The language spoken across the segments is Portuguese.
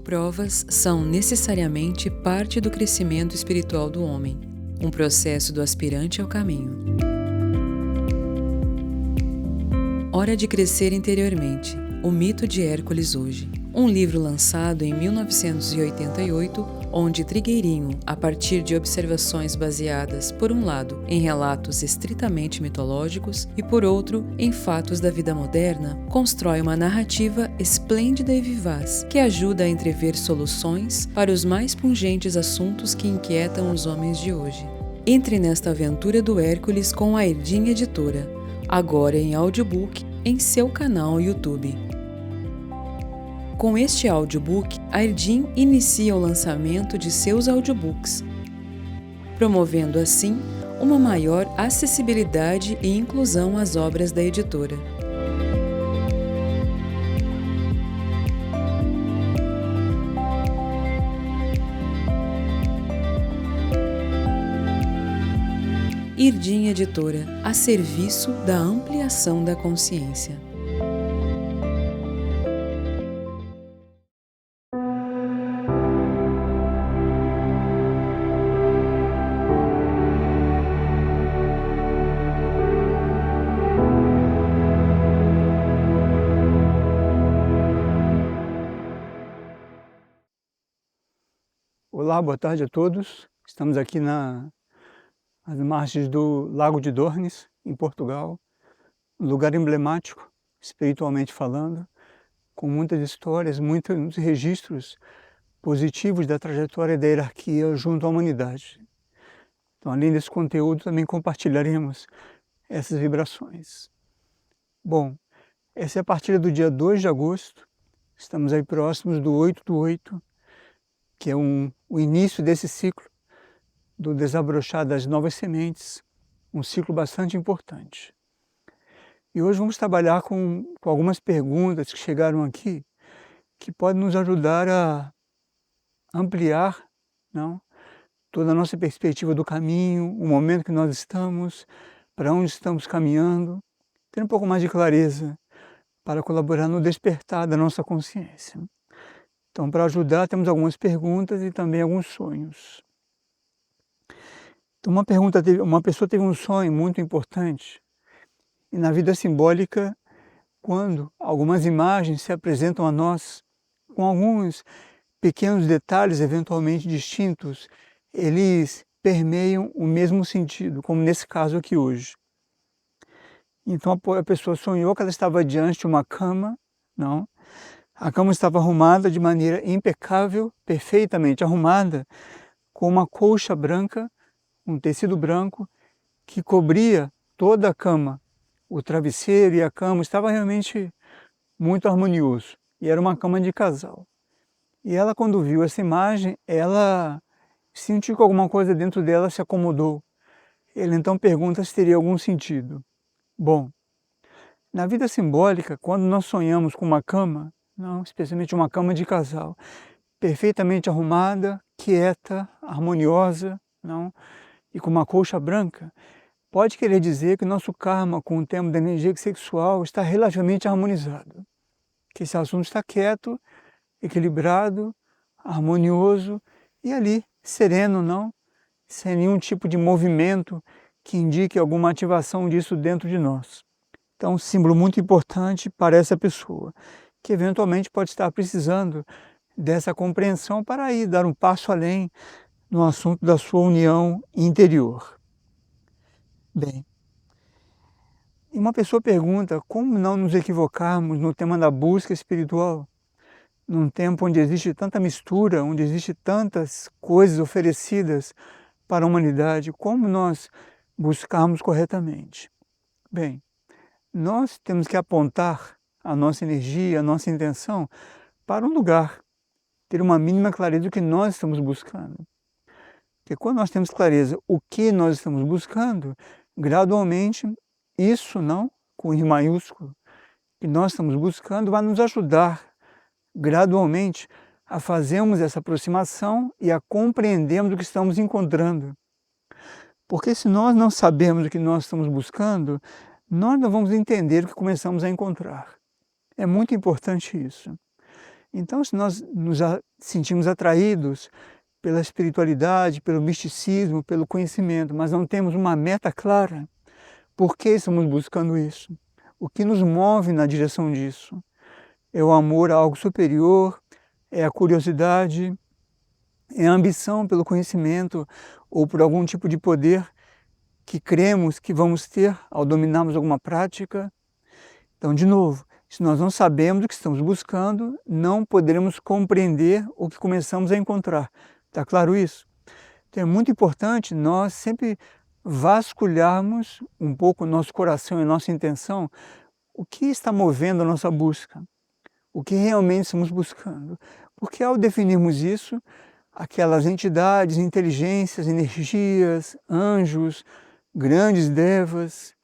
Provas são necessariamente parte do crescimento espiritual do homem, um processo do aspirante ao caminho. Hora de crescer interiormente. O mito de Hércules hoje. Um livro lançado em 1988, onde Trigueirinho, a partir de observações baseadas, por um lado, em relatos estritamente mitológicos e, por outro, em fatos da vida moderna, constrói uma narrativa esplêndida e vivaz que ajuda a entrever soluções para os mais pungentes assuntos que inquietam os homens de hoje. Entre nesta aventura do Hércules com a Erdim Editora, agora em audiobook, em seu canal YouTube. Com este audiobook, a Erdim inicia o lançamento de seus audiobooks, promovendo assim uma maior acessibilidade e inclusão às obras da editora. Erdim Editora, a serviço da ampliação da consciência. Olá, boa tarde a todos. Estamos aqui nas margens do Lago de Dornes, em Portugal, um lugar emblemático, espiritualmente falando, com muitas histórias, muitos registros positivos da trajetória da hierarquia junto à humanidade. Então, além desse conteúdo, também compartilharemos essas vibrações. Bom, essa é a partilha do dia 2 de agosto, estamos aí próximos do 8/8, que é o início desse ciclo do desabrochar das novas sementes, um ciclo bastante importante. E hoje vamos trabalhar com algumas perguntas que chegaram aqui, que podem nos ajudar a ampliar, não, toda a nossa perspectiva do caminho, o momento que nós estamos, para onde estamos caminhando, ter um pouco mais de clareza para colaborar no despertar da nossa consciência. Então, para ajudar, temos algumas perguntas e também alguns sonhos. Então, uma pessoa teve um sonho muito importante, e na vida simbólica, quando algumas imagens se apresentam a nós, com alguns pequenos detalhes eventualmente distintos, eles permeiam o mesmo sentido, como nesse caso aqui hoje. Então, a pessoa sonhou que ela estava diante de uma cama, não? A cama estava arrumada de maneira impecável, perfeitamente arrumada, com uma colcha branca, um tecido branco, que cobria toda a cama. O travesseiro e a cama estava realmente muito harmonioso. E era uma cama de casal. E ela, quando viu essa imagem, ela sentiu que alguma coisa dentro dela se acomodou. Ele então pergunta se teria algum sentido. Bom, na vida simbólica, quando nós sonhamos com uma cama, não, especialmente uma cama de casal, perfeitamente arrumada, quieta, harmoniosa, não, e com uma colcha branca, pode querer dizer que nosso karma com o tema da energia sexual está relativamente harmonizado, que esse assunto está quieto, equilibrado, harmonioso e ali, sereno, não, sem nenhum tipo de movimento que indique alguma ativação disso dentro de nós. Então, um símbolo muito importante para essa pessoa, que eventualmente pode estar precisando dessa compreensão para ir dar um passo além no assunto da sua união interior. Bem, e uma pessoa pergunta como não nos equivocarmos no tema da busca espiritual, num tempo onde existe tanta mistura, onde existe tantas coisas oferecidas para a humanidade, como nós buscarmos corretamente? Bem, nós temos que apontar a nossa energia, a nossa intenção para um lugar, ter uma mínima clareza do que nós estamos buscando. Porque quando nós temos clareza o que nós estamos buscando, gradualmente, isso não, com I maiúsculo, que nós estamos buscando, vai nos ajudar gradualmente a fazermos essa aproximação e a compreendermos o que estamos encontrando. Porque se nós não sabemos o que nós estamos buscando, nós não vamos entender o que começamos a encontrar. É muito importante isso. Então, se nós sentimos atraídos pela espiritualidade, pelo misticismo, pelo conhecimento, mas não temos uma meta clara, por que estamos buscando isso? O que nos move na direção disso? É o amor a algo superior? É a curiosidade? É a ambição pelo conhecimento ou por algum tipo de poder que cremos que vamos ter ao dominarmos alguma prática? Então, de novo, se nós não sabemos o que estamos buscando, não poderemos compreender o que começamos a encontrar. Está claro isso? Então, é muito importante nós sempre vasculharmos um pouco o nosso coração e a nossa intenção, o que está movendo a nossa busca, o que realmente estamos buscando. Porque ao definirmos isso, aquelas entidades, inteligências, energias, anjos, grandes devas,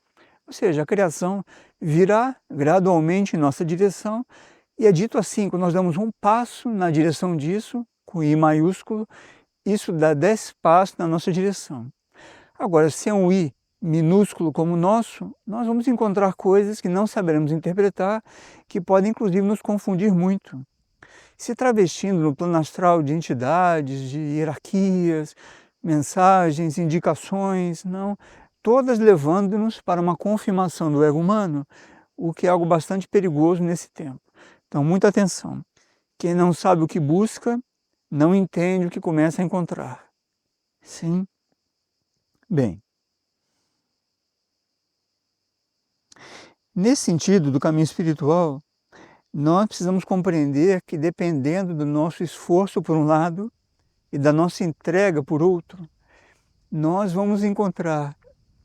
ou seja, a criação virá gradualmente em nossa direção, e é dito assim, quando nós damos um passo na direção disso, com I maiúsculo, isso dá 10 passos na nossa direção. Agora, se é um I minúsculo como o nosso, nós vamos encontrar coisas que não saberemos interpretar, que podem inclusive nos confundir muito. Se travestindo no plano astral de entidades, de hierarquias, mensagens, indicações, não, todas levando-nos para uma confirmação do ego humano, o que é algo bastante perigoso nesse tempo. Então, muita atenção. Quem não sabe o que busca, não entende o que começa a encontrar. Sim? Bem, nesse sentido do caminho espiritual, nós precisamos compreender que dependendo do nosso esforço por um lado e da nossa entrega por outro, nós vamos encontrar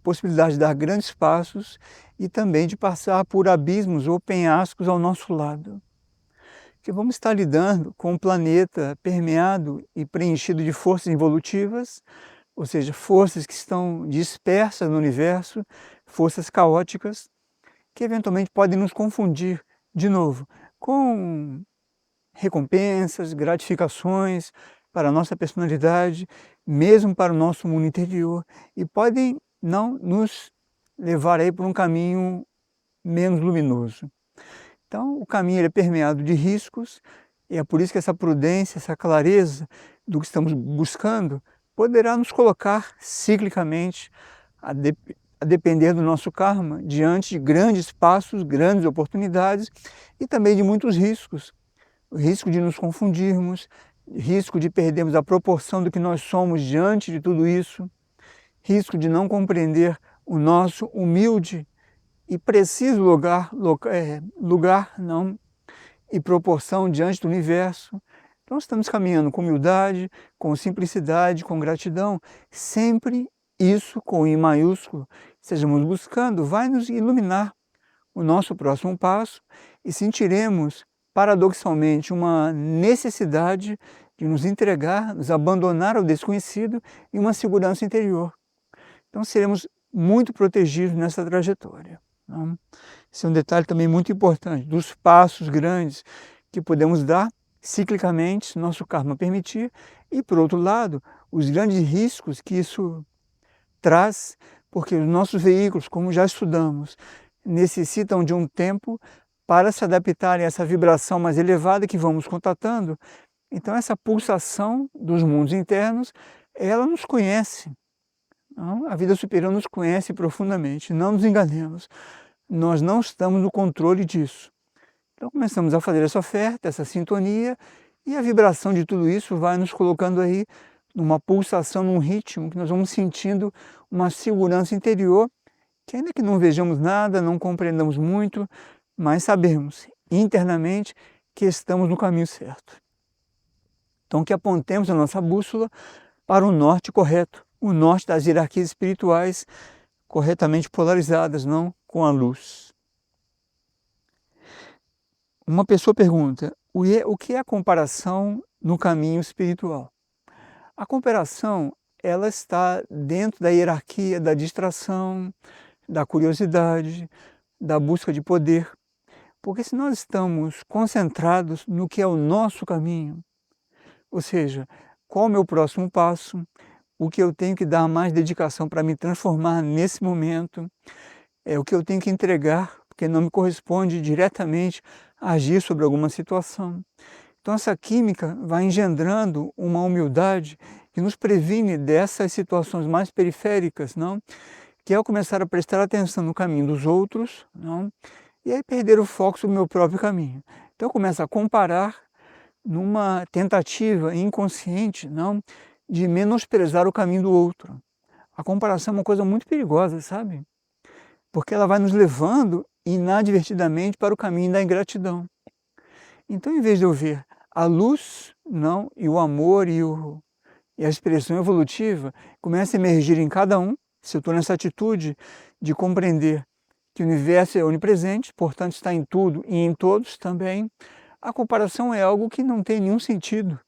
possibilidade de dar grandes passos e também de passar por abismos ou penhascos ao nosso lado. Que vamos estar lidando com um planeta permeado e preenchido de forças involutivas, ou seja, forças que estão dispersas no universo, forças caóticas, que eventualmente podem nos confundir, de novo, com recompensas, gratificações para a nossa personalidade, mesmo para o nosso mundo interior, e podem não nos levar aí por um caminho menos luminoso. Então, o caminho é permeado de riscos, e é por isso que essa prudência, essa clareza do que estamos buscando, poderá nos colocar ciclicamente a depender do nosso karma, diante de grandes passos, grandes oportunidades e também de muitos riscos. O risco de nos confundirmos, risco de perdermos a proporção do que nós somos diante de tudo isso, risco de não compreender o nosso humilde e preciso lugar não, e proporção diante do universo. Então estamos caminhando com humildade, com simplicidade, com gratidão, sempre isso com I maiúsculo, estejamos buscando, vai nos iluminar o nosso próximo passo e sentiremos paradoxalmente uma necessidade de nos entregar, nos abandonar ao desconhecido e uma segurança interior. Então seremos muito protegidos nessa trajetória. Não? Esse é um detalhe também muito importante, dos passos grandes que podemos dar ciclicamente, se nosso karma permitir, e por outro lado, os grandes riscos que isso traz, porque os nossos veículos, como já estudamos, necessitam de um tempo para se adaptarem a essa vibração mais elevada que vamos contatando. Então essa pulsação dos mundos internos, ela nos conhece. Não? A vida superior nos conhece profundamente, não nos enganemos. Nós não estamos no controle disso. Então começamos a fazer essa oferta, essa sintonia, e a vibração de tudo isso vai nos colocando aí numa pulsação, num ritmo que nós vamos sentindo uma segurança interior, que ainda que não vejamos nada, não compreendamos muito, mas sabemos internamente que estamos no caminho certo. Então que apontemos a nossa bússola para o norte correto, o norte das hierarquias espirituais corretamente polarizadas, não com a luz. Uma pessoa pergunta, o que é a comparação no caminho espiritual? A comparação, ela está dentro da hierarquia da distração, da curiosidade, da busca de poder. Porque se nós estamos concentrados no que é o nosso caminho, ou seja, qual é o meu próximo passo, o que eu tenho que dar mais dedicação para me transformar nesse momento, é o que eu tenho que entregar, porque não me corresponde diretamente a agir sobre alguma situação. Então essa química vai engendrando uma humildade que nos previne dessas situações mais periféricas, não? Que é eu começar a prestar atenção no caminho dos outros, não? E aí perder o foco sobre o meu próprio caminho. Então eu começo a comparar numa tentativa inconsciente, não, de menosprezar o caminho do outro. A comparação é uma coisa muito perigosa, sabe? Porque ela vai nos levando inadvertidamente para o caminho da ingratidão. Então, em vez de eu ver a luz, não, e o amor e a expressão evolutiva começa a emergir em cada um, se eu estou nessa atitude de compreender que o universo é onipresente, portanto está em tudo e em todos também, a comparação é algo que não tem nenhum sentido.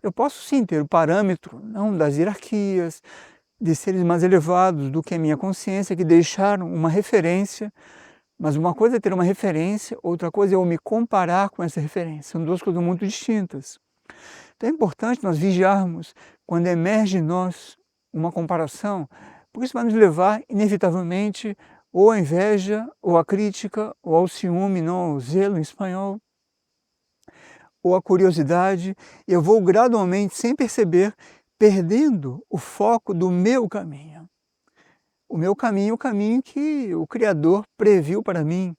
Eu posso sim ter o parâmetro, não, das hierarquias, de seres mais elevados do que a minha consciência, que deixaram uma referência, mas uma coisa é ter uma referência, outra coisa é eu me comparar com essa referência. São duas coisas muito distintas. Então é importante nós vigiarmos quando emerge em nós uma comparação, porque isso vai nos levar, inevitavelmente, ou à inveja, ou à crítica, ou ao ciúme, não ao zelo em espanhol, ou à curiosidade. Eu vou gradualmente, sem perceber, perdendo o foco do meu caminho. O meu caminho é o caminho que o Criador previu para mim.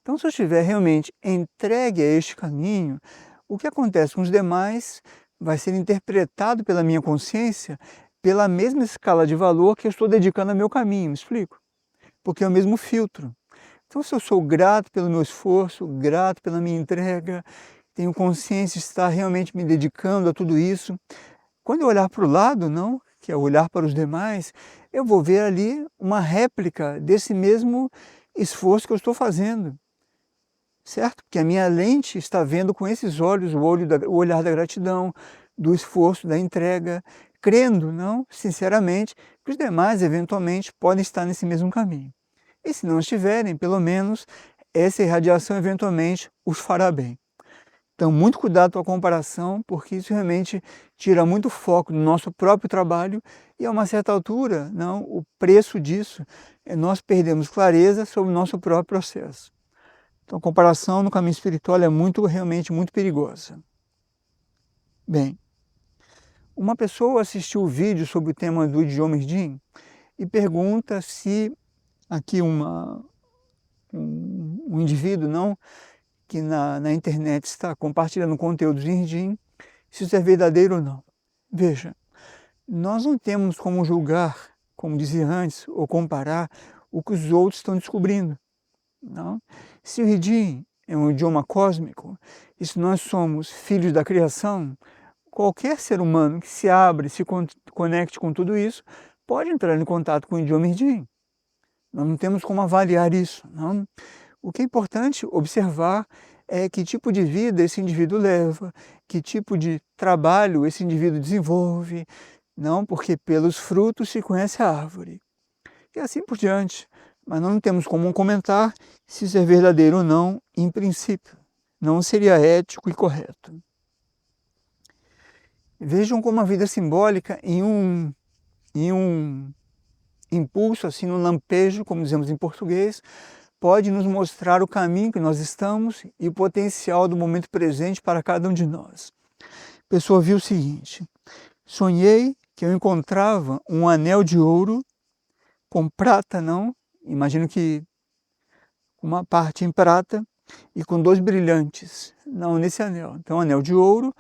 Então, se eu estiver realmente entregue a este caminho, o que acontece com os demais vai ser interpretado pela minha consciência pela mesma escala de valor que eu estou dedicando ao meu caminho, me explico? Porque é o mesmo filtro. Então, se eu sou grato pelo meu esforço, grato pela minha entrega, tenho consciência de estar realmente me dedicando a tudo isso, quando eu olhar para o lado, não, que é olhar para os demais, eu vou ver ali uma réplica desse mesmo esforço que eu estou fazendo, certo? Porque a minha lente está vendo com esses olhos o olhar da gratidão, do esforço, da entrega, crendo, não, sinceramente, que os demais eventualmente podem estar nesse mesmo caminho. E se não estiverem, pelo menos essa irradiação eventualmente os fará bem. Então, muito cuidado com a comparação, porque isso realmente tira muito foco do nosso próprio trabalho e, a uma certa altura, não, o preço disso é nós perdemos clareza sobre o nosso próprio processo. Então, a comparação no caminho espiritual é realmente muito perigosa. Bem, uma pessoa assistiu o vídeo sobre o tema do idioma Irdim e pergunta se aqui um indivíduo, não, que na internet está compartilhando conteúdos em Irdim, se isso é verdadeiro ou não. Veja, nós não temos como julgar, como dizia antes, ou comparar o que os outros estão descobrindo. Não? Se o Irdim é um idioma cósmico, e se nós somos filhos da criação, qualquer ser humano que se abre, se conecte com tudo isso, pode entrar em contato com o idioma Irdim. Nós não temos como avaliar isso. Não? O que é importante observar é que tipo de vida esse indivíduo leva, que tipo de trabalho esse indivíduo desenvolve, não, porque pelos frutos se conhece a árvore. E assim por diante. Mas nós não temos como comentar se isso é verdadeiro ou não, em princípio. Não seria ético e correto. Vejam como a vida simbólica, em um impulso, assim, no lampejo, como dizemos em português, pode nos mostrar o caminho que nós estamos e o potencial do momento presente para cada um de nós. A pessoa viu o seguinte: sonhei que eu encontrava um anel de ouro com prata, não? Imagino que uma parte em prata e com 2 brilhantes, não nesse anel. Então, anel de ouro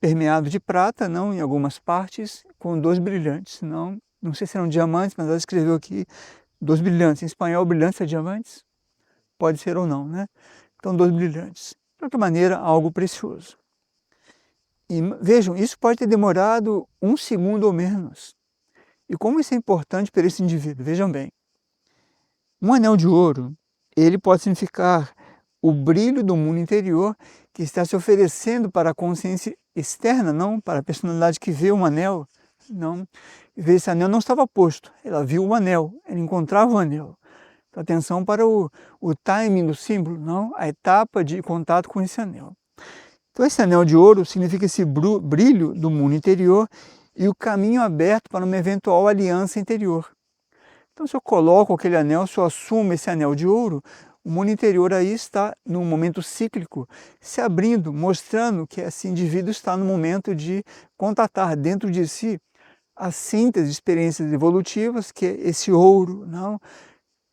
permeado de prata, não, em algumas partes, com 2 brilhantes, não sei se eram diamantes, mas ela escreveu aqui 2 brilhantes. Em espanhol, brilhantes é diamantes? Pode ser ou não, né? Então, 2 brilhantes. De outra maneira, algo precioso. E vejam, isso pode ter demorado 1 segundo ou menos. E como isso é importante para esse indivíduo? Vejam bem. Um anel de ouro, ele pode significar o brilho do mundo interior que está se oferecendo para a consciência externa, não para a personalidade que vê um anel, não. Esse anel não estava posto, ela viu o anel, ela encontrava o anel. Então, atenção para o timing do símbolo, não? A etapa de contato com esse anel. Então, esse anel de ouro significa esse brilho do mundo interior e o caminho aberto para uma eventual aliança interior. Então, se eu coloco aquele anel, se eu assumo esse anel de ouro, O mundo interior aí está num momento cíclico, se abrindo, mostrando que esse indivíduo está no momento de contatar dentro de si a síntese de experiências evolutivas, que é esse ouro, não?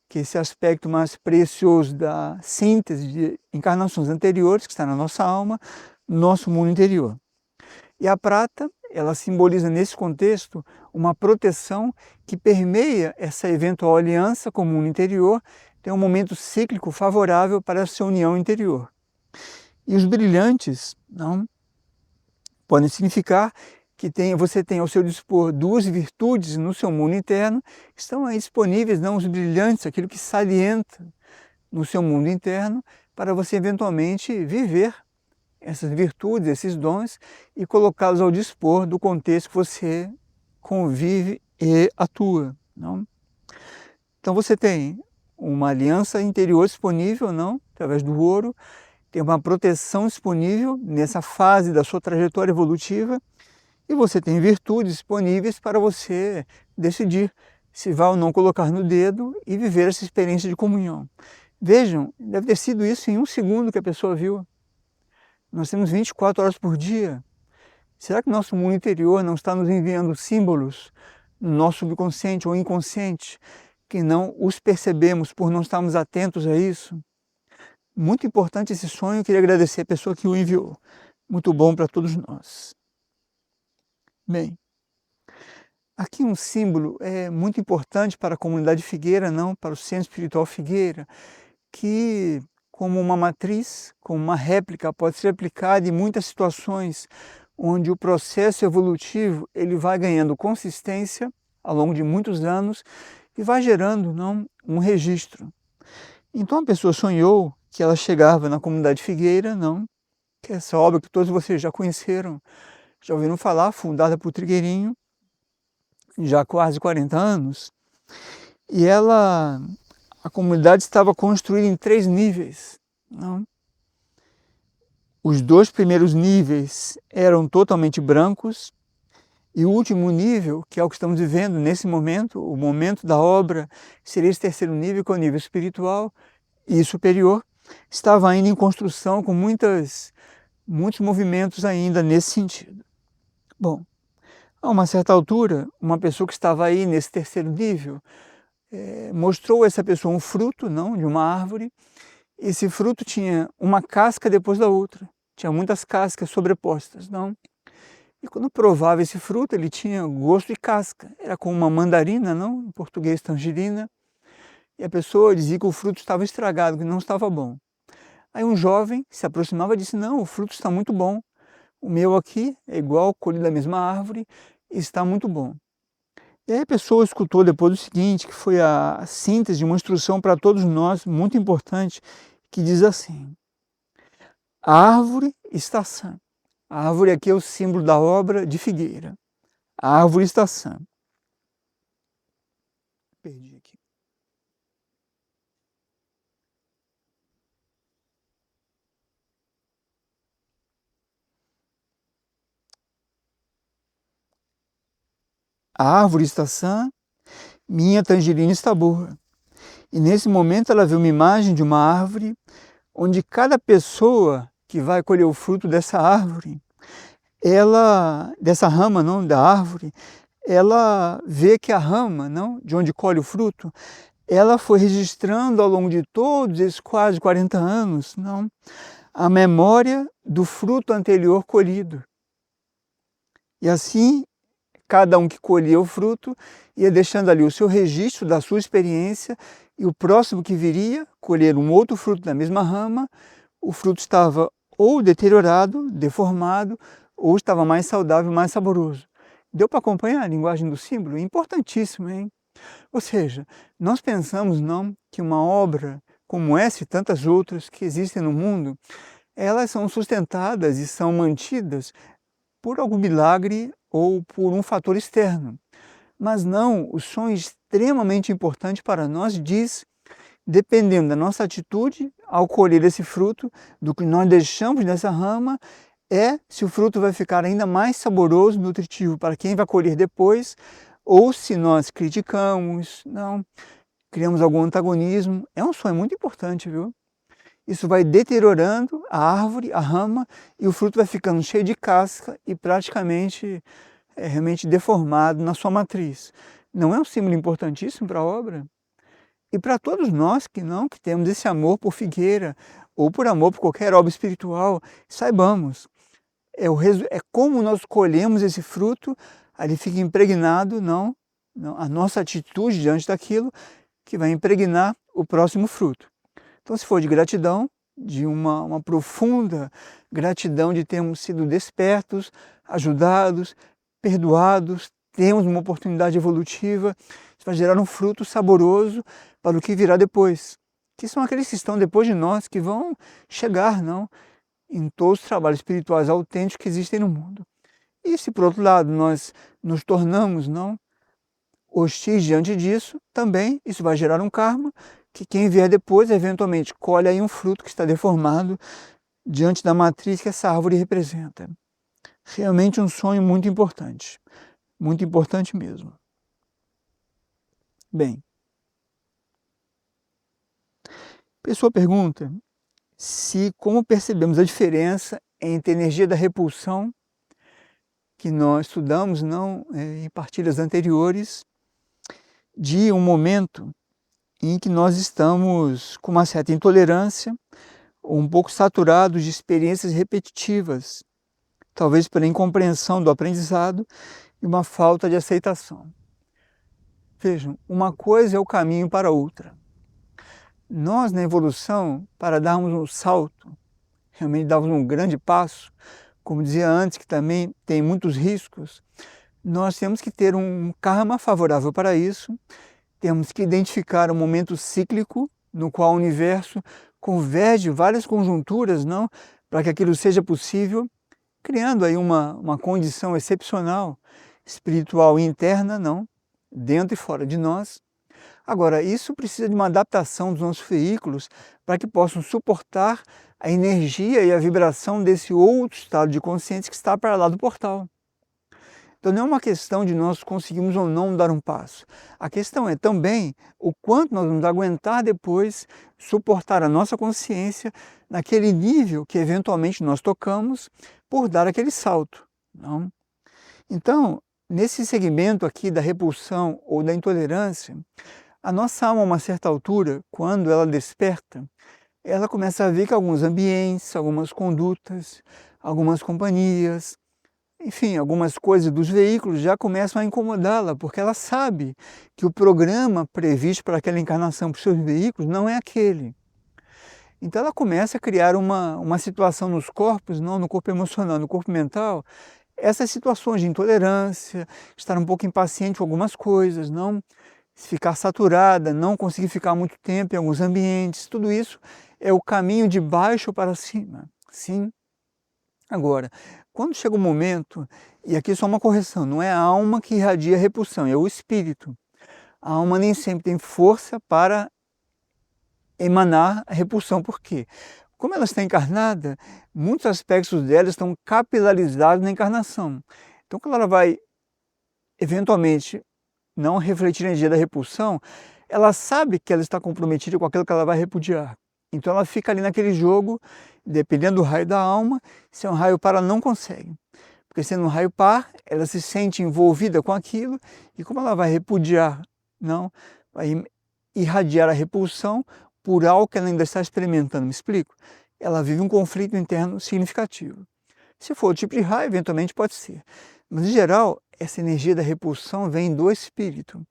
Que é esse aspecto mais precioso da síntese de encarnações anteriores, que está na nossa alma, no nosso mundo interior. E a prata, ela simboliza nesse contexto uma proteção que permeia essa eventual aliança com o mundo interior, tem um momento cíclico favorável para essa união interior. E os brilhantes não, podem significar que você tem ao seu dispor duas virtudes no seu mundo interno, estão aí disponíveis, não os brilhantes, aquilo que salienta no seu mundo interno, para você eventualmente viver essas virtudes, esses dons, e colocá-los ao dispor do contexto que você convive e atua. Não? Então você tem uma aliança interior disponível, não? Através do ouro, tem uma proteção disponível nessa fase da sua trajetória evolutiva, e você tem virtudes disponíveis para você decidir se vai ou não colocar no dedo e viver essa experiência de comunhão. Vejam, deve ter sido isso em 1 segundo que a pessoa viu. Nós temos 24 horas por dia. Será que nosso mundo interior não está nos enviando símbolos no nosso subconsciente ou inconsciente que não os percebemos por não estarmos atentos a isso? Muito importante esse sonho, eu queria agradecer a pessoa que o enviou. Muito bom para todos nós. Bem, aqui um símbolo é muito importante para a comunidade Figueira, não para o Centro Espiritual Figueira, que como uma matriz, como uma réplica, pode ser aplicada em muitas situações onde o processo evolutivo ele vai ganhando consistência ao longo de muitos anos e vai gerando não, um registro. Então a pessoa sonhou que ela chegava na comunidade Figueira, não, que é essa obra que todos vocês já conheceram, já ouviram falar, fundada por Trigueirinho, já há quase 40 anos, e a comunidade estava construída em 3 níveis. Não? Os 2 primeiros níveis eram totalmente brancos, e o último nível, que é o que estamos vivendo nesse momento, o momento da obra, seria esse 3º nível, que é o nível espiritual e superior, estava ainda em construção com muitos movimentos ainda nesse sentido. Bom, a uma certa altura, uma pessoa que estava aí nesse 3º nível mostrou a essa pessoa um fruto, não, de uma árvore. Esse fruto tinha uma casca depois da outra, tinha muitas cascas sobrepostas, não? E quando provava esse fruto, ele tinha gosto de casca, era como uma mandarina, não? Em português, tangerina. E a pessoa dizia que o fruto estava estragado, que não estava bom. Aí um jovem se aproximava e disse: não, o fruto está muito bom. O meu aqui é igual, colhido da mesma árvore, e está muito bom. E aí a pessoa escutou depois o seguinte, que foi a síntese de uma instrução para todos nós, muito importante, que diz assim: a árvore está sã. A árvore aqui é o símbolo da obra de Figueira. A árvore está sã. Perdi aqui. A árvore está sã, minha tangerina está boa. E nesse momento ela vê uma imagem de uma árvore, onde cada pessoa que vai colher o fruto dessa árvore, dessa rama, não, da árvore, ela vê que a rama, não, de onde colhe o fruto, ela foi registrando ao longo de todos esses quase 40 anos, não, a memória do fruto anterior colhido. E assim, cada um que colhia o fruto ia deixando ali o seu registro da sua experiência, e o próximo que viria colher um outro fruto da mesma rama, o fruto estava ou deteriorado, deformado, ou estava mais saudável, mais saboroso. Deu para acompanhar a linguagem do símbolo? Importantíssimo, hein? Ou seja, nós pensamos não que uma obra como essa e tantas outras que existem no mundo, elas são sustentadas e são mantidas por algum milagre ou por um fator externo. Mas não, o sonho extremamente importante para nós diz, dependendo da nossa atitude ao colher esse fruto, do que nós deixamos nessa rama, se o fruto vai ficar ainda mais saboroso, nutritivo para quem vai colher depois, ou se nós criticamos, não, criamos algum antagonismo. É um sonho muito importante, viu? Isso vai deteriorando a árvore, a rama, e o fruto vai ficando cheio de casca e praticamente realmente deformado na sua matriz. Não é um símbolo importantíssimo para a obra? E para todos nós que temos esse amor por figueira, ou por amor por qualquer obra espiritual, saibamos, é como nós colhemos esse fruto, ali fica impregnado, a nossa atitude diante daquilo, que vai impregnar o próximo fruto. Então, se for de gratidão, de uma profunda gratidão de termos sido despertos, ajudados, perdoados, temos uma oportunidade evolutiva, isso vai gerar um fruto saboroso para o que virá depois, que são aqueles que estão depois de nós, que vão chegar em todos os trabalhos espirituais autênticos que existem no mundo. E se, por outro lado, nós nos tornamos hostis diante disso, também isso vai gerar um karma, que quem vier depois, eventualmente, colhe aí um fruto que está deformado diante da matriz que essa árvore representa. Realmente um sonho muito importante mesmo. Bem, a pessoa pergunta como percebemos a diferença entre a energia da repulsão, que nós estudamos em partilhas anteriores, de um momento em que nós estamos com uma certa intolerância, ou um pouco saturados de experiências repetitivas, talvez pela incompreensão do aprendizado e uma falta de aceitação. Vejam, uma coisa é o caminho para outra. Nós, na evolução, para darmos um salto, realmente darmos um grande passo, como dizia antes, que também tem muitos riscos, nós temos que ter um karma favorável para isso, temos que identificar um momento cíclico no qual o universo converge várias conjunturas, para que aquilo seja possível, criando aí uma condição excepcional, espiritual e interna, dentro e fora de nós. Agora, isso precisa de uma adaptação dos nossos veículos para que possam suportar a energia e a vibração desse outro estado de consciência que está para lá do portal. Então não é uma questão de nós conseguirmos ou não dar um passo. A questão é também o quanto nós vamos aguentar depois suportar a nossa consciência naquele nível que eventualmente nós tocamos por dar aquele salto. Então, nesse segmento aqui da repulsão ou da intolerância, a nossa alma, a uma certa altura, quando ela desperta, ela começa a ver que alguns ambientes, algumas condutas, algumas companhias, enfim, algumas coisas dos veículos já começam a incomodá-la, porque ela sabe que o programa previsto para aquela encarnação para os seus veículos não é aquele. Então ela começa a criar uma situação nos corpos, no corpo emocional, no corpo mental, essas situações de intolerância, estar um pouco impaciente com algumas coisas, ficar saturada, não conseguir ficar muito tempo em alguns ambientes, tudo isso é o caminho de baixo para cima, sim. Agora, quando chega o momento, e aqui só uma correção, não é a alma que irradia a repulsão, é o espírito. A alma nem sempre tem força para emanar a repulsão. Por quê? Como ela está encarnada, muitos aspectos dela estão capilarizados na encarnação. Então, quando ela vai, eventualmente, não refletir a energia da repulsão, ela sabe que ela está comprometida com aquilo que ela vai repudiar. Então ela fica ali naquele jogo, dependendo do raio da alma, se é um raio par ela não consegue. Porque sendo um raio par, ela se sente envolvida com aquilo, e como ela vai repudiar, vai irradiar a repulsão por algo que ela ainda está experimentando, me explico? Ela vive um conflito interno significativo. Se for o tipo de raio, eventualmente pode ser. Mas, em geral, essa energia da repulsão vem do espírito,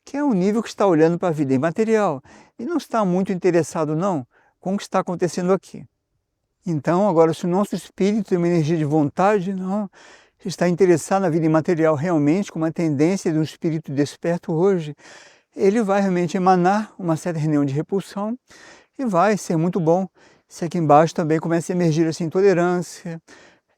que é um nível que está olhando para a vida imaterial e não está muito interessado, com o que está acontecendo aqui. Então, agora, se o nosso espírito tem uma energia de vontade, está interessado na vida imaterial realmente, com uma tendência de um espírito desperto hoje, ele vai realmente emanar uma certa reunião de repulsão e vai ser muito bom se aqui embaixo também começa a emergir essa intolerância,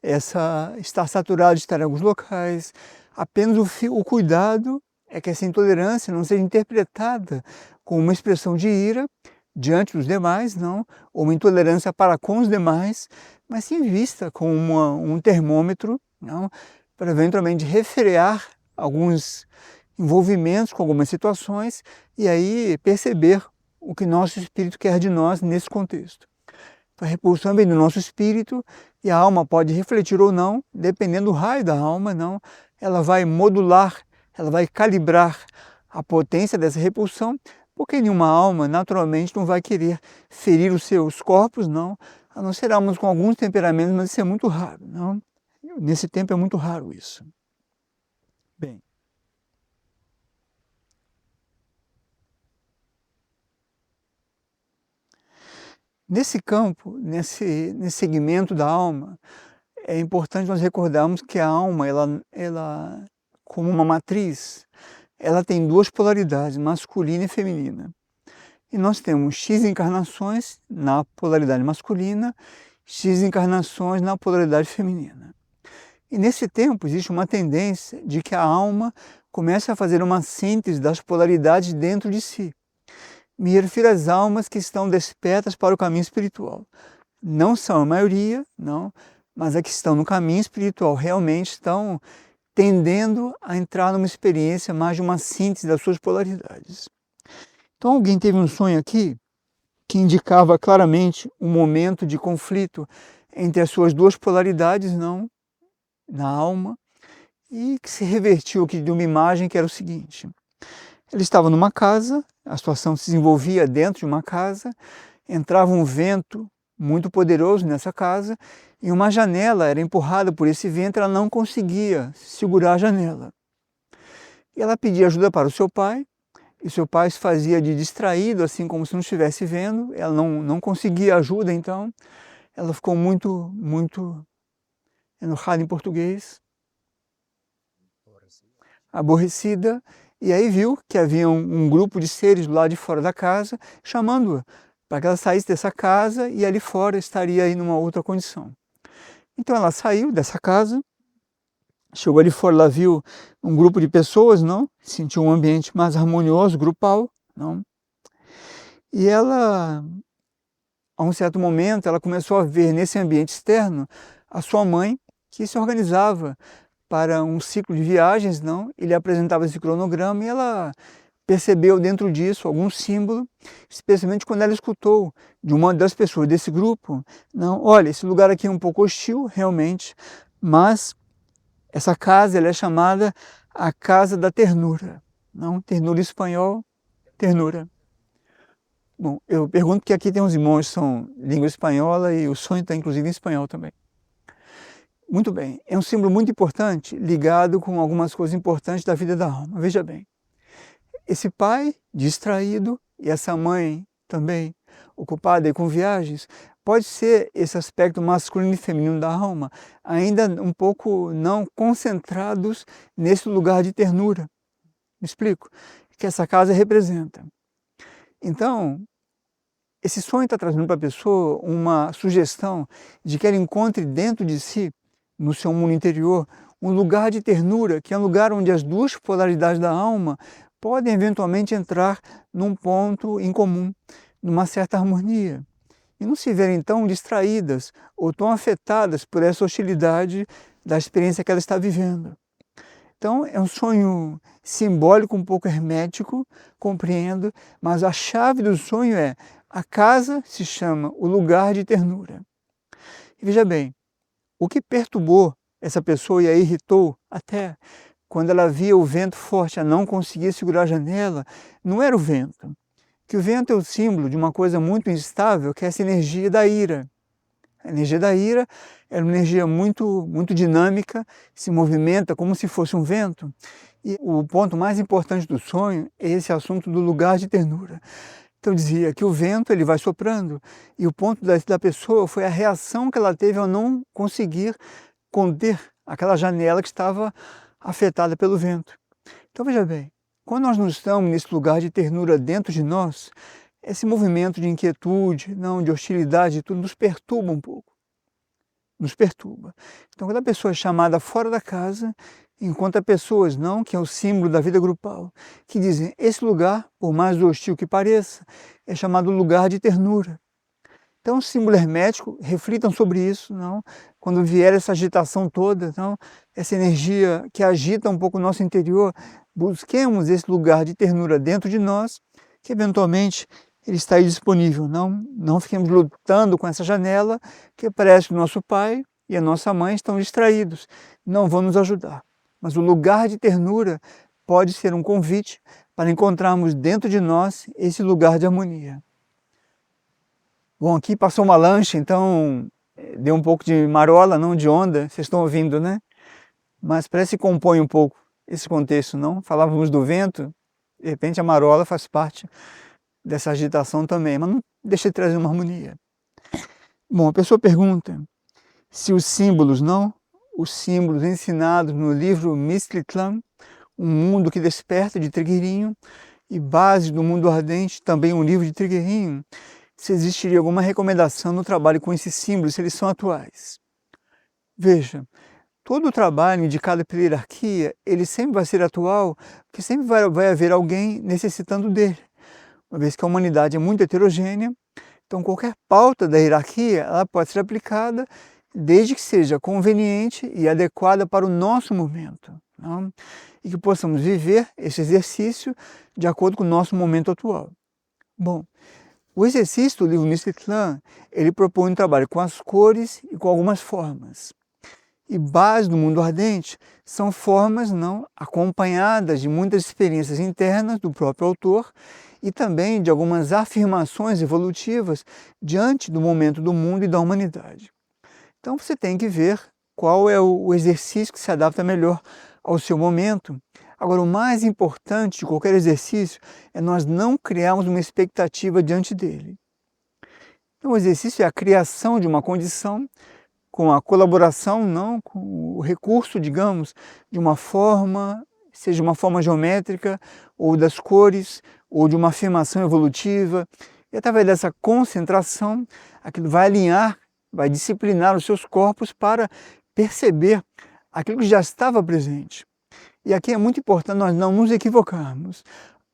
estar saturado de estar em alguns locais. Apenas o cuidado é que essa intolerância não seja interpretada como uma expressão de ira diante dos demais, ou uma intolerância para com os demais, mas sim vista como um termômetro, para eventualmente refrear alguns envolvimentos com algumas situações e aí perceber o que nosso espírito quer de nós nesse contexto. A repulsão vem do nosso espírito e a alma pode refletir ou não, dependendo do raio da alma, não. Ela vai modular, ela vai calibrar a potência dessa repulsão, porque nenhuma alma naturalmente não vai querer ferir os seus corpos, não. A não ser almas com alguns temperamentos, mas isso é muito raro, não. Nesse tempo é muito raro isso. Bem. Nesse campo, nesse segmento da alma, é importante nós recordarmos que a alma, ela como uma matriz, ela tem duas polaridades, masculina e feminina. E nós temos X encarnações na polaridade masculina, X encarnações na polaridade feminina. E nesse tempo existe uma tendência de que a alma comece a fazer uma síntese das polaridades dentro de si. Me refiro às almas que estão despertas para o caminho espiritual. Não são a maioria, não, mas as que estão no caminho espiritual realmente estão tendendo a entrar numa experiência mais de uma síntese das suas polaridades. Então alguém teve um sonho aqui que indicava claramente um momento de conflito entre as suas duas polaridades, não, na alma, e que se revertiu aqui de uma imagem que era o seguinte: ele estava numa casa, a situação se desenvolvia dentro de uma casa, entrava um vento muito poderoso nessa casa e uma janela era empurrada por esse vento, ela não conseguia segurar a janela. E ela pedia ajuda para o seu pai, e seu pai se fazia de distraído, assim como se não estivesse vendo, ela não conseguia ajuda, então ela ficou muito enojada em português, aborrecida, e aí viu que havia um grupo de seres do lado de fora da casa, chamando-a para que ela saísse dessa casa e ali fora estaria aí numa outra condição. Então ela saiu dessa casa, chegou ali fora, ela viu um grupo de pessoas, não? Sentiu um ambiente mais harmonioso, grupal, não? E ela, a um certo momento, ela começou a ver nesse ambiente externo a sua mãe, que se organizava para um ciclo de viagens, não? Ele apresentava esse cronograma e ela percebeu dentro disso algum símbolo, especialmente quando ela escutou de uma das pessoas desse grupo, não, olha, esse lugar aqui é um pouco hostil, realmente, mas essa casa ela é chamada a Casa da Ternura, não? Ternura em espanhol, ternura. Bom, eu pergunto porque aqui tem uns irmãos que são língua espanhola e o sonho está inclusive em espanhol também. Muito bem, é um símbolo muito importante, ligado com algumas coisas importantes da vida da alma. Veja bem, esse pai distraído e essa mãe também ocupada com viagens, pode ser esse aspecto masculino e feminino da alma, ainda um pouco não concentrados nesse lugar de ternura. Me explico? Que essa casa representa. Então, esse sonho está trazendo para a pessoa uma sugestão de que ela encontre dentro de si, no seu mundo interior, um lugar de ternura, que é um lugar onde as duas polaridades da alma podem eventualmente entrar num ponto em comum, numa certa harmonia. E não se verem tão distraídas ou tão afetadas por essa hostilidade da experiência que ela está vivendo. Então é um sonho simbólico, um pouco hermético, compreendo, mas a chave do sonho é: a casa se chama o lugar de ternura. E veja bem, o que perturbou essa pessoa e a irritou até quando ela via o vento forte, ela não conseguia segurar a janela, não era o vento. Que o vento é o símbolo de uma coisa muito instável, que é essa energia da ira. A energia da ira é uma energia muito dinâmica, se movimenta como se fosse um vento. E o ponto mais importante do sonho é esse assunto do lugar de ternura. Então dizia que o vento ele vai soprando e o ponto da pessoa foi a reação que ela teve ao não conseguir conter aquela janela que estava afetada pelo vento. Então veja bem, quando nós não estamos nesse lugar de ternura dentro de nós, esse movimento de inquietude, não, de hostilidade, tudo nos perturba um pouco. Nos perturba. Então quando a pessoa é chamada fora da casa, encontra pessoas, não, que é o símbolo da vida grupal, que dizem, esse lugar, por mais hostil que pareça, é chamado lugar de ternura. Então, o símbolo hermético, reflitam sobre isso, não? Quando vier essa agitação toda, não? Essa energia que agita um pouco o nosso interior, busquemos esse lugar de ternura dentro de nós, que eventualmente ele está aí disponível. Não fiquemos lutando com essa janela, que parece que o nosso pai e a nossa mãe estão distraídos, não vão nos ajudar. Mas o lugar de ternura pode ser um convite para encontrarmos dentro de nós esse lugar de harmonia. Bom, aqui passou uma lancha, então deu um pouco de marola, não de onda, vocês estão ouvindo, né? Mas parece que compõe um pouco esse contexto, não? Falávamos do vento, de repente a marola faz parte dessa agitação também, mas não deixa de trazer uma harmonia. Bom, a pessoa pergunta se os símbolos, os símbolos ensinados no livro Mistritlan, Um Mundo que Desperta, de Trigueirinho, e Base do Mundo Ardente, também um livro de Trigueirinho, se existiria alguma recomendação no trabalho com esses símbolos, se eles são atuais. Veja, todo o trabalho indicado pela hierarquia, ele sempre vai ser atual, porque sempre vai haver alguém necessitando dele. Uma vez que a humanidade é muito heterogênea, então qualquer pauta da hierarquia ela pode ser aplicada desde que seja conveniente e adequada para o nosso momento. Não? E que possamos viver esse exercício de acordo com o nosso momento atual. Bom, o exercício do livro Mistritlan, ele propõe um trabalho com as cores e com algumas formas. E Base do Mundo Ardente são formas acompanhadas de muitas experiências internas do próprio autor e também de algumas afirmações evolutivas diante do momento do mundo e da humanidade. Então você tem que ver qual é o exercício que se adapta melhor ao seu momento. Agora, o mais importante de qualquer exercício é nós não criarmos uma expectativa diante dele. Então, o exercício é a criação de uma condição com a colaboração, com o recurso, digamos, de uma forma, seja uma forma geométrica, ou das cores, ou de uma afirmação evolutiva. E através dessa concentração, aquilo vai alinhar, vai disciplinar os seus corpos para perceber aquilo que já estava presente. E aqui é muito importante nós não nos equivocarmos.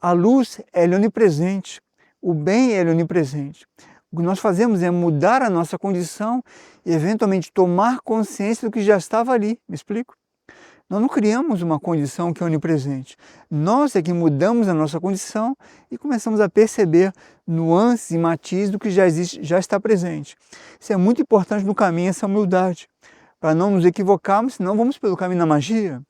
A luz é onipresente, o bem é onipresente. O que nós fazemos é mudar a nossa condição e eventualmente tomar consciência do que já estava ali. Me explico? Nós não criamos uma condição que é onipresente. Nós é que mudamos a nossa condição e começamos a perceber nuances e matizes do que já existe, já está presente. Isso é muito importante no caminho, essa humildade, para não nos equivocarmos, senão vamos pelo caminho da magia.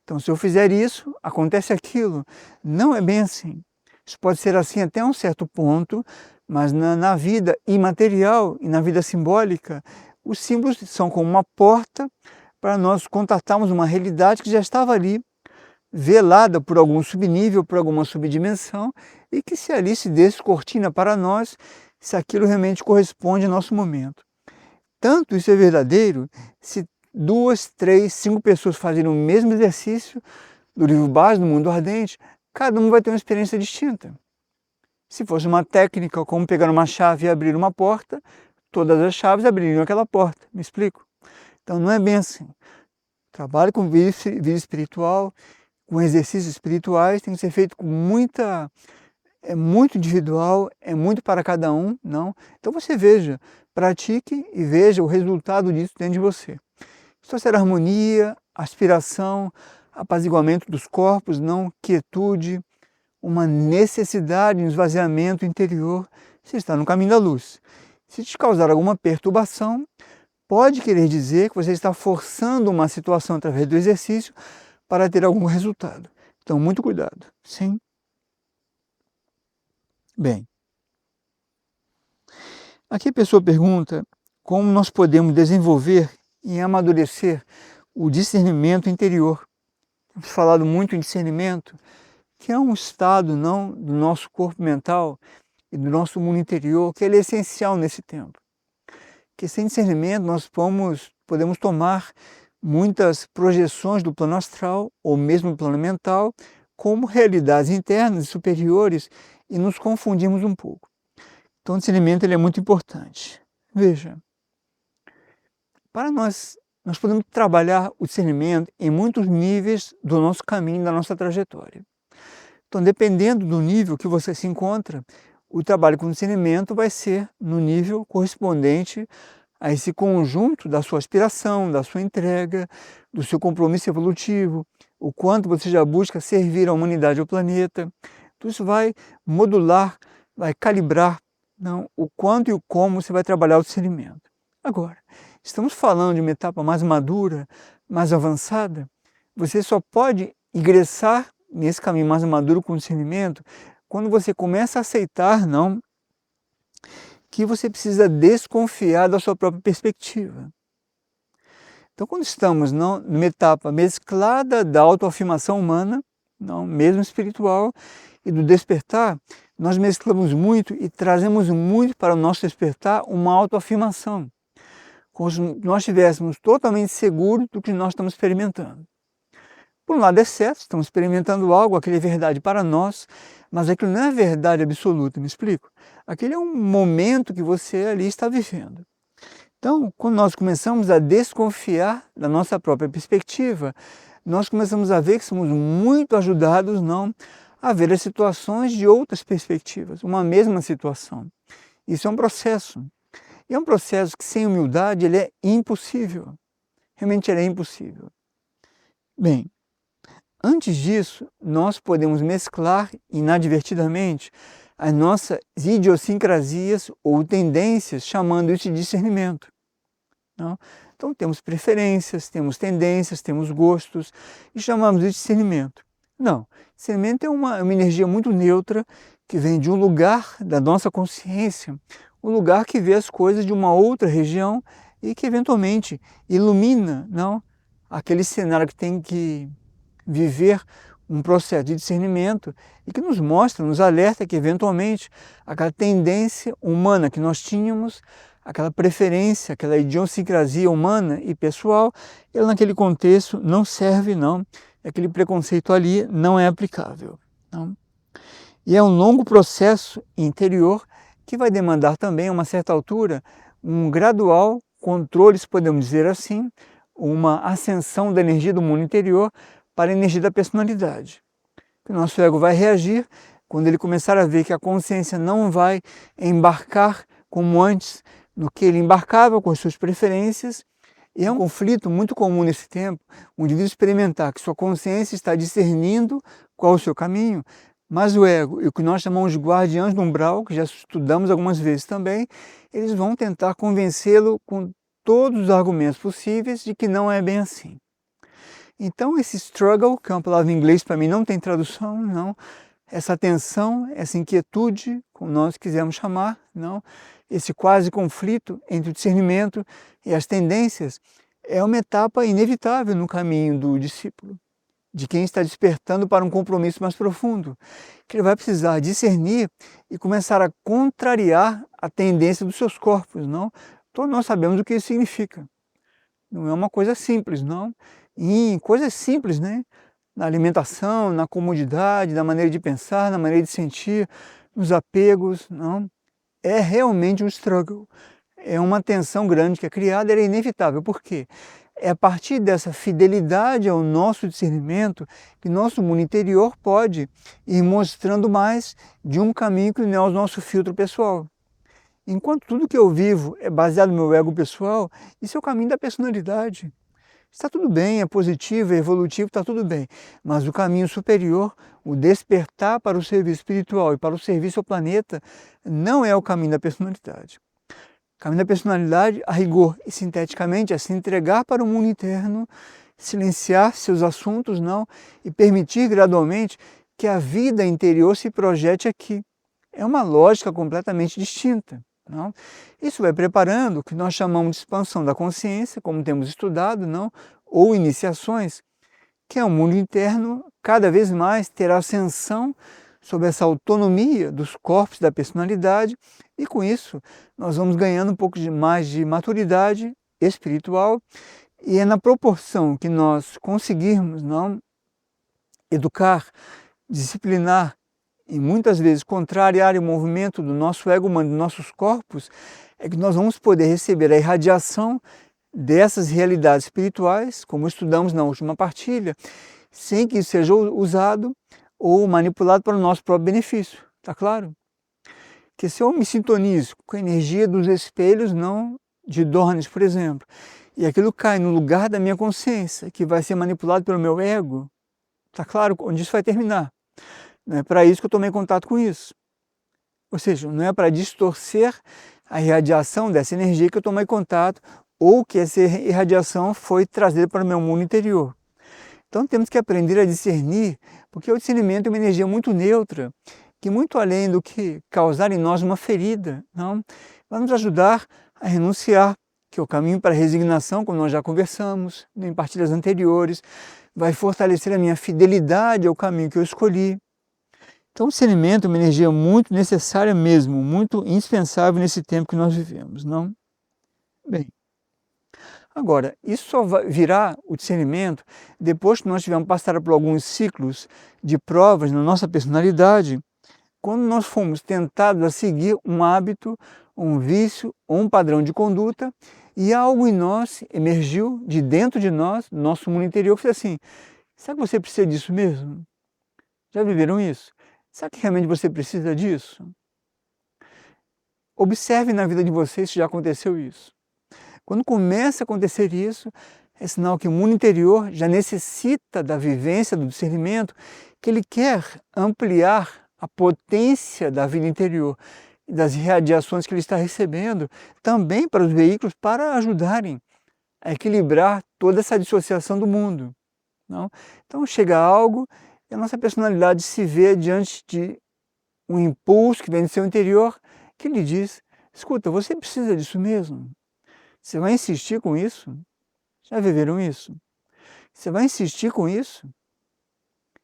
Então, se eu fizer isso, acontece aquilo. Não é bem assim. Isso pode ser assim até um certo ponto, mas na vida imaterial e na vida simbólica, os símbolos são como uma porta para nós contatarmos uma realidade que já estava ali, velada por algum subnível, por alguma subdimensão, e que se ali se descortina para nós, se aquilo realmente corresponde ao nosso momento. Tanto isso é verdadeiro, se 2, 3, 5 pessoas fazerem o mesmo exercício do livro Base do Mundo Ardente, cada um vai ter uma experiência distinta. Se fosse uma técnica como pegar uma chave e abrir uma porta, todas as chaves abririam aquela porta. Me explico? Então não é bem assim. Trabalho com vida espiritual, com exercícios espirituais, tem que ser feito com é muito individual, é muito para cada um, não? Então você veja, pratique e veja o resultado disso dentro de você. Isso será harmonia, aspiração, apaziguamento dos corpos, quietude, uma necessidade, um esvaziamento interior. Você está no caminho da luz. Se te causar alguma perturbação, pode querer dizer que você está forçando uma situação através do exercício para ter algum resultado. Então, muito cuidado. Sim? Bem. Aqui a pessoa pergunta como nós podemos desenvolver e amadurecer o discernimento interior. Temos falado muito em discernimento, que é um estado do nosso corpo mental e do nosso mundo interior, que ele é essencial nesse tempo. Que sem discernimento nós podemos tomar muitas projeções do plano astral ou mesmo do plano mental como realidades internas e superiores e nos confundimos um pouco. Então o discernimento ele é muito importante. Veja, para nós podemos trabalhar o discernimento em muitos níveis do nosso caminho, da nossa trajetória. Então, dependendo do nível que você se encontra, o trabalho com discernimento vai ser no nível correspondente a esse conjunto da sua aspiração, da sua entrega, do seu compromisso evolutivo, o quanto você já busca servir a humanidade ao planeta. Tudo isso vai modular, vai calibrar, não, o quanto e o como você vai trabalhar o discernimento. Agora, estamos falando de uma etapa mais madura, mais avançada. Você só pode ingressar nesse caminho mais maduro com o discernimento quando você começa a aceitar, não, que você precisa desconfiar da sua própria perspectiva. Então, quando estamos numa etapa mesclada da autoafirmação humana, não, mesmo espiritual, e do despertar, nós mesclamos muito e trazemos muito para o nosso despertar uma autoafirmação, como se nós estivéssemos totalmente seguros do que nós estamos experimentando. Por um lado é certo, estamos experimentando algo, aquilo é verdade para nós, mas aquilo não é verdade absoluta, me explico? Aquele é um momento que você ali está vivendo. Então, quando nós começamos a desconfiar da nossa própria perspectiva, nós começamos a ver que somos muito ajudados, não, a ver as situações de outras perspectivas, uma mesma situação. Isso é um processo. E é um processo que sem humildade ele é impossível. Realmente ele é impossível. Bem, antes disso, nós podemos mesclar inadvertidamente as nossas idiosincrasias ou tendências, chamando isso de discernimento. Não? Então temos preferências, temos tendências, temos gostos e chamamos de discernimento. Não, discernimento é uma energia muito neutra que vem de um lugar da nossa consciência, um lugar que vê as coisas de uma outra região e que eventualmente ilumina, não, aquele cenário que tem que viver um processo de discernimento e que nos mostra, nos alerta que eventualmente aquela tendência humana que nós tínhamos, aquela preferência, aquela idiosincrasia humana e pessoal, ela naquele contexto não serve, não, aquele preconceito ali não é aplicável. Não? E é um longo processo interior que vai demandar também, a uma certa altura, um gradual controle, se podemos dizer assim, uma ascensão da energia do mundo interior para a energia da personalidade. O nosso ego vai reagir quando ele começar a ver que a consciência não vai embarcar como antes no que ele embarcava com as suas preferências. E é um conflito muito comum nesse tempo, o indivíduo experimentar que sua consciência está discernindo qual é o seu caminho, mas o ego e o que nós chamamos de guardiães do umbral, que já estudamos algumas vezes também, eles vão tentar convencê-lo com todos os argumentos possíveis de que não é bem assim. Então esse struggle, que é uma palavra em inglês para mim não tem tradução, não, essa tensão, essa inquietude, como nós quisermos chamar, não, esse quase conflito entre o discernimento e as tendências, é uma etapa inevitável no caminho do discípulo, de quem está despertando para um compromisso mais profundo, que ele vai precisar discernir e começar a contrariar a tendência dos seus corpos, não? Todos nós sabemos o que isso significa. Não é uma coisa simples, não? E coisas simples, né? Na alimentação, na comodidade, na maneira de pensar, na maneira de sentir, nos apegos, não? É realmente um struggle. É uma tensão grande que é criada, ela é inevitável. Por quê? É a partir dessa fidelidade ao nosso discernimento que nosso mundo interior pode ir mostrando mais de um caminho que não é o nosso filtro pessoal. Enquanto tudo que eu vivo é baseado no meu ego pessoal, isso é o caminho da personalidade. Está tudo bem, é positivo, é evolutivo, está tudo bem. Mas o caminho superior, o despertar para o serviço espiritual e para o serviço ao planeta, não é o caminho da personalidade. O caminho da personalidade, a rigor e sinteticamente, é se entregar para o mundo interno, silenciar seus assuntos, não, e permitir gradualmente que a vida interior se projete aqui. É uma lógica completamente distinta. Não? Isso vai preparando o que nós chamamos de expansão da consciência, como temos estudado, não? Ou iniciações, que é o mundo interno cada vez mais ter ascensão sobre essa autonomia dos corpos da personalidade e com isso nós vamos ganhando um pouco mais de maturidade espiritual e é na proporção que nós conseguirmos não educar, disciplinar e muitas vezes contrariar o movimento do nosso ego humano, dos nossos corpos, é que nós vamos poder receber a irradiação dessas realidades espirituais, como estudamos na última partilha, sem que isso seja usado ou manipulado para o nosso próprio benefício, está claro? Que se eu me sintonizo com a energia dos espelhos, não de Dornes, por exemplo, e aquilo cai no lugar da minha consciência, que vai ser manipulado pelo meu ego, está claro onde isso vai terminar. Não é para isso que eu tomei contato com isso. Ou seja, não é para distorcer a irradiação dessa energia que eu tomei contato ou que essa irradiação foi trazida para o meu mundo interior. Então temos que aprender a discernir, porque o discernimento é uma energia muito neutra, que muito além do que causar em nós uma ferida, não, vai nos ajudar a renunciar, que é o caminho para a resignação, como nós já conversamos em partilhas anteriores, vai fortalecer a minha fidelidade ao caminho que eu escolhi. Então o discernimento é uma energia muito necessária mesmo, muito indispensável nesse tempo que nós vivemos, não? Bem, agora, isso só virá o discernimento depois que nós tivermos passado por alguns ciclos de provas na nossa personalidade, quando nós fomos tentados a seguir um hábito, um vício ou um padrão de conduta e algo em nós emergiu de dentro de nós, nosso mundo interior, que foi assim, será que você precisa disso mesmo? Já viveram isso? Será que realmente você precisa disso? Observe na vida de vocês se já aconteceu isso. Quando começa a acontecer isso, é sinal que o mundo interior já necessita da vivência, do discernimento, que ele quer ampliar a potência da vida interior e das radiações que ele está recebendo, também para os veículos, para ajudarem a equilibrar toda essa dissociação do mundo. Não? Então chega algo e a nossa personalidade se vê diante de um impulso que vem do seu interior, que lhe diz, escuta, você precisa disso mesmo? Você vai insistir com isso? Já viveram isso? Você vai insistir com isso?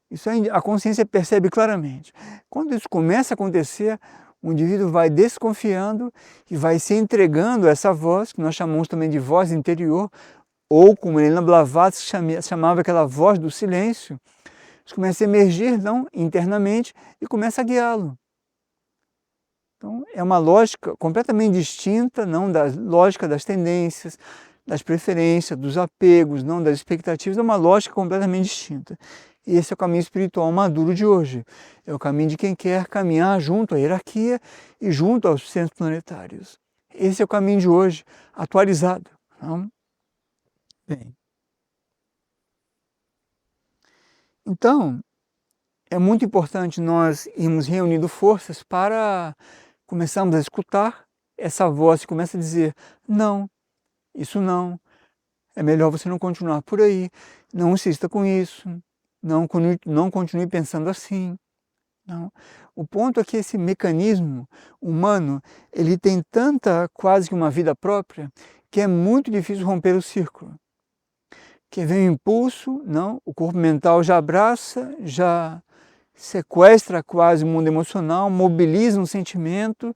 Isso a consciência percebe claramente. Quando isso começa a acontecer, o indivíduo vai desconfiando e vai se entregando a essa voz, que nós chamamos também de voz interior, ou como Helena Blavatsky chamava aquela voz do silêncio, isso começa a emergir não, internamente e começa a guiá-lo. Então, é uma lógica completamente distinta, não da lógica das tendências, das preferências, dos apegos, não das expectativas, é uma lógica completamente distinta. E esse é o caminho espiritual maduro de hoje. É o caminho de quem quer caminhar junto à hierarquia e junto aos centros planetários. Esse é o caminho de hoje, atualizado. Não? Bem. Então, é muito importante nós irmos reunindo forças para começarmos a escutar essa voz que começa a dizer, não, isso não, é melhor você não continuar por aí, não insista com isso, não continue pensando assim. Não. O ponto é que esse mecanismo humano, ele tem tanta, quase que uma vida própria, que é muito difícil romper o círculo. Que vem o impulso, não, o corpo mental já abraça, já sequestra quase o mundo emocional, mobiliza um sentimento,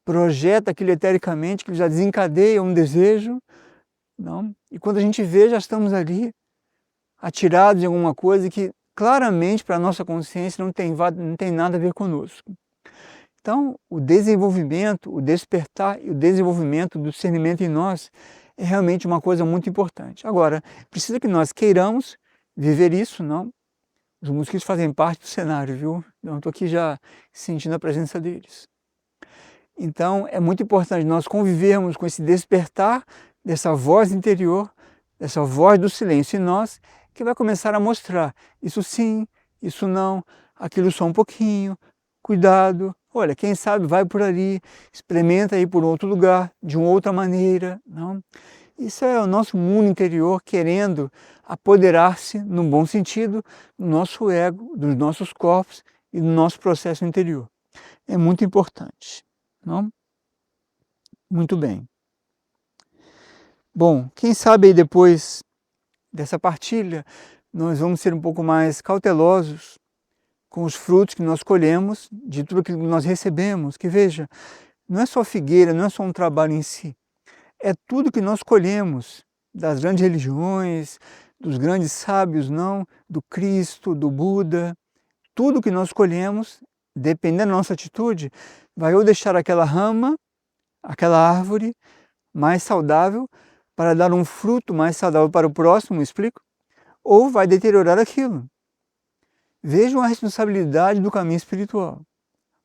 projeta aquilo etericamente, que já desencadeia um desejo, não? E quando a gente vê, já estamos ali, atirados em alguma coisa que claramente para a nossa consciência não tem nada a ver conosco. Então, o desenvolvimento, o despertar e o desenvolvimento do discernimento em nós é realmente uma coisa muito importante. Agora, precisa que nós queiramos viver isso, não? Os mosquitos fazem parte do cenário, viu? Eu estou aqui já sentindo a presença deles. Então, é muito importante nós convivermos com esse despertar dessa voz interior, dessa voz do silêncio em nós, que vai começar a mostrar isso sim, isso não, aquilo só um pouquinho, cuidado, olha, quem sabe vai por ali, experimenta ir por outro lugar, de uma outra maneira, não? Isso é o nosso mundo interior querendo apoderar-se, num bom sentido, do nosso ego, dos nossos corpos e do nosso processo interior. É muito importante, não? Muito bem. Bom, quem sabe aí depois dessa partilha, nós vamos ser um pouco mais cautelosos com os frutos que nós colhemos, de tudo aquilo que nós recebemos, que veja, não é só figueira, não é só um trabalho em si, é tudo que nós colhemos das grandes religiões, dos grandes sábios, não, do Cristo, do Buda, tudo que nós colhemos, dependendo da nossa atitude, vai ou deixar aquela rama, aquela árvore mais saudável, para dar um fruto mais saudável para o próximo, explico? Ou vai deteriorar aquilo. Vejam a responsabilidade do caminho espiritual.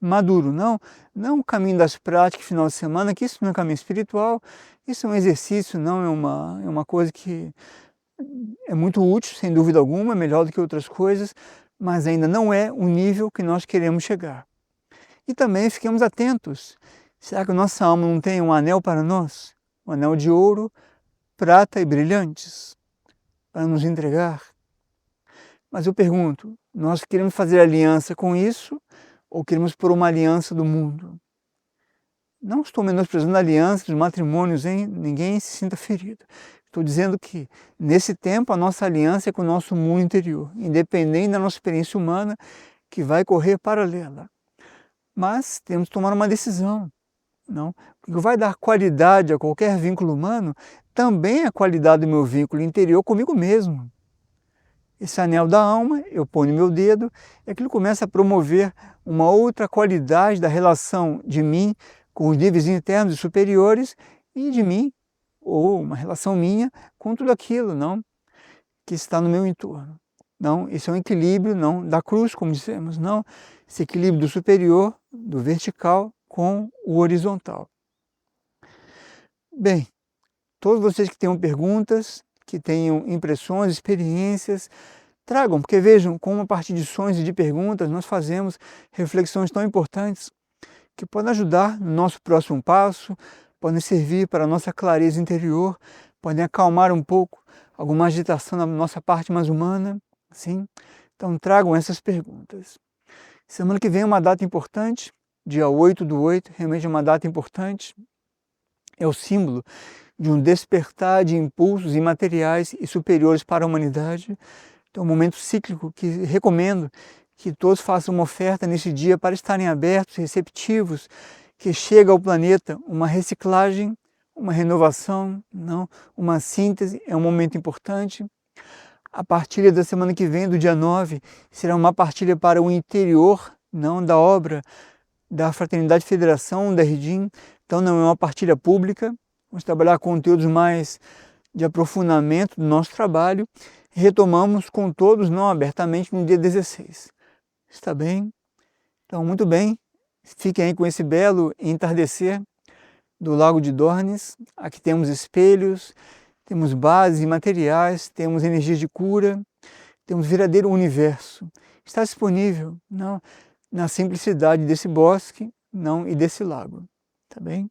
Maduro, não o caminho das práticas, final de semana, que isso não é caminho espiritual, Isso é um exercício, não é uma coisa que é muito útil, sem dúvida alguma, é melhor do que outras coisas, mas ainda não é o nível que nós queremos chegar. E também fiquemos atentos, será que a nossa alma não tem um anel para nós? Um anel de ouro, prata e brilhantes, para nos entregar? Mas eu pergunto, nós queremos fazer aliança com isso ou queremos pôr uma aliança do mundo? Não estou menosprezando a aliança dos matrimônios, hein? Ninguém se sinta ferido. Estou dizendo que, nesse tempo, a nossa aliança é com o nosso mundo interior, independente da nossa experiência humana, que vai correr paralela. Mas temos que tomar uma decisão, não? Porque vai dar qualidade a qualquer vínculo humano, também a qualidade do meu vínculo interior comigo mesmo. Esse anel da alma, eu ponho no meu dedo, e aquilo começa a promover uma outra qualidade da relação de mim com os níveis internos e superiores e de mim, ou uma relação minha, com tudo aquilo, não, que está no meu entorno. Não, isso é um equilíbrio, não, da cruz, como dissemos, não, esse equilíbrio do superior, do vertical, com o horizontal. Bem, todos vocês que tenham perguntas, que tenham impressões, experiências, tragam, porque vejam como a partir de sonhos e de perguntas nós fazemos reflexões tão importantes que podem ajudar no nosso próximo passo, podem servir para a nossa clareza interior, podem acalmar um pouco alguma agitação na nossa parte mais humana, sim? Então tragam essas perguntas. Semana que vem é uma data importante, dia 8/8, realmente é uma data importante, é o símbolo de um despertar de impulsos imateriais e superiores para a humanidade. Então é um momento cíclico que recomendo que todos façam uma oferta nesse dia para estarem abertos, receptivos, que chega ao planeta uma reciclagem, uma renovação, não, uma síntese, é um momento importante. A partilha da semana que vem, do dia 9, será uma partilha para o interior, não da obra da Fraternidade Federação, da RIDIM, então não é uma partilha pública, vamos trabalhar conteúdos mais de aprofundamento do nosso trabalho, retomamos com todos, não abertamente, no dia 16. Está bem? Então, muito bem, fiquem aí com esse belo entardecer do Lago de Dornes. Aqui temos espelhos, temos bases materiais, temos energias de cura, temos verdadeiro universo. Está disponível, não, na simplicidade desse bosque, não, e desse lago. Tá bem?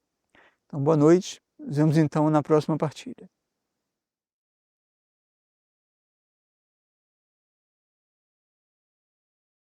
Então, boa noite. Nos vemos então na próxima partilha.